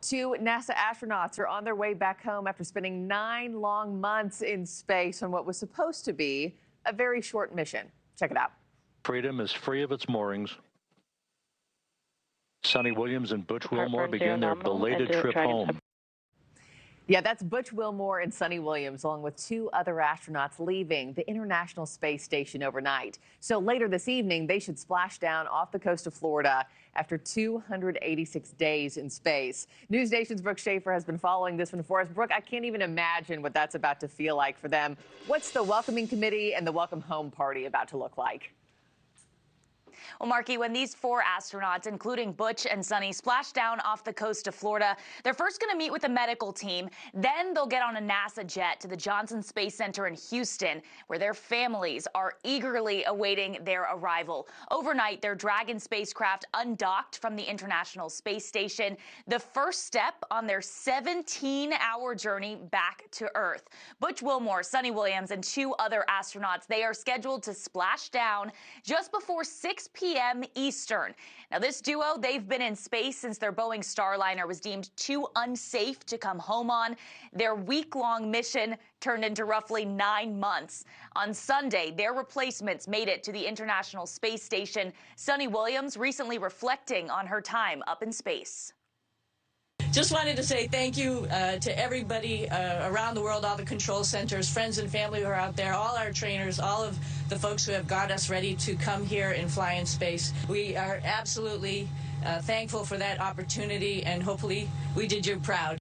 Two NASA astronauts are on their way back home after spending 9 long months in space on what was supposed to be a very short mission. Check it out. Freedom is free of its moorings. Suni Williams and Butch Wilmore begin their belated trip home. Yeah, that's Butch Wilmore and Suni Williams, along with 2 other astronauts leaving the International Space Station overnight. So later this evening, they should splash down off the coast of Florida after 286 days in space. NewsNation's Brooke Schaefer has been following this one for us. Brooke, I can't even imagine what that's about to feel like for them. What's the welcoming committee and the welcome home party about to look like? Well, Markie, when these 4 astronauts, including Butch and Suni, splash down off the coast of Florida, they're first going to meet with the medical team. Then they'll get on a NASA jet to the Johnson Space Center in Houston, where their families are eagerly awaiting their arrival. Overnight, their Dragon spacecraft undocked from the International Space Station, the first step on their 17-hour journey back to Earth. Butch Wilmore, Suni Williams, and 2 other astronauts, they are scheduled to splash down just before 6 p.m. Eastern. Now, this duo, they've been in space since their Boeing Starliner was deemed too unsafe to come home on. Their week-long mission turned into roughly 9 months. On Sunday, their replacements made it to the International Space Station. Suni Williams recently reflecting on her time up in space. Just wanted to say thank you to everybody around the world, all the control centers, friends and family who are out there, all our trainers, all of the folks who have got us ready to come here and fly in space. We are absolutely thankful for that opportunity, and hopefully we did you proud.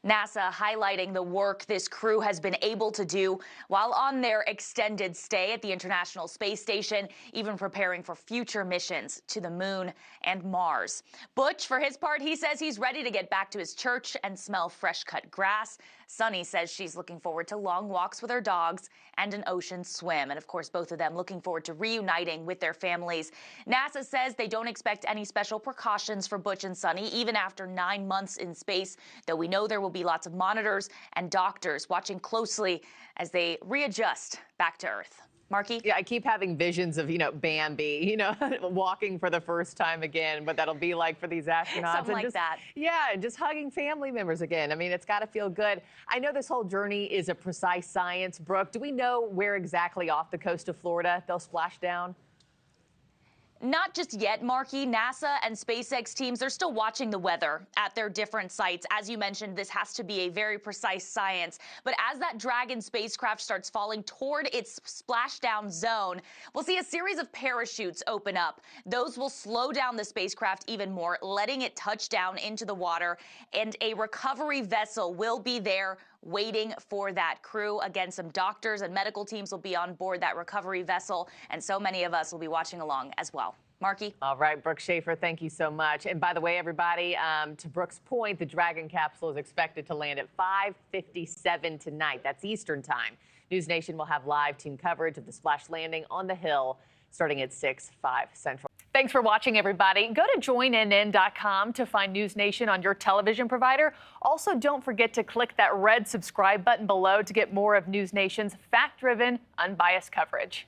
NASA highlighting the work this crew has been able to do while on their extended stay at the International Space Station, even preparing for future missions to the moon and Mars. Butch, for his part, he says he's ready to get back to his church and smell fresh-cut grass. Suni says she's looking forward to long walks with her dogs and an ocean swim. And, of course, both of them looking forward to reuniting with their families. NASA says they don't expect any special precautions for Butch and Suni, even after 9 months in space, though we know there will be lots of monitors and doctors watching closely as they readjust back to Earth. Markie? Yeah, I keep having visions of, Bambi, walking for the first time again, what that'll be like for these astronauts. Something like that. Yeah, and just hugging family members again. I mean, it's got to feel good. I know this whole journey is a precise science. Brooke, do we know where exactly off the coast of Florida they'll splash down? Not just yet, Markie. NASA and SpaceX teams, they're still watching the weather at their different sites. As you mentioned, this has to be a very precise science. But as that Dragon spacecraft starts falling toward its splashdown zone, we'll see a series of parachutes open up. Those will slow down the spacecraft even more, letting it touch down into the water. And a recovery vessel will be there waiting for that crew. Again, some doctors and medical teams will be on board that recovery vessel, and so many of us will be watching along as well. Markie? All right, Brooke Schaefer, thank you so much. And by the way, everybody, to Brooke's point, the Dragon capsule is expected to land at 5:57 tonight. That's Eastern time. NewsNation will have live team coverage of the splash landing on the hill starting at 6/5 Central. Thanks for watching, everybody. Go to joinnn.com to find NewsNation on your television provider. Also, don't forget to click that red subscribe button below to get more of NewsNation's fact-driven, unbiased coverage.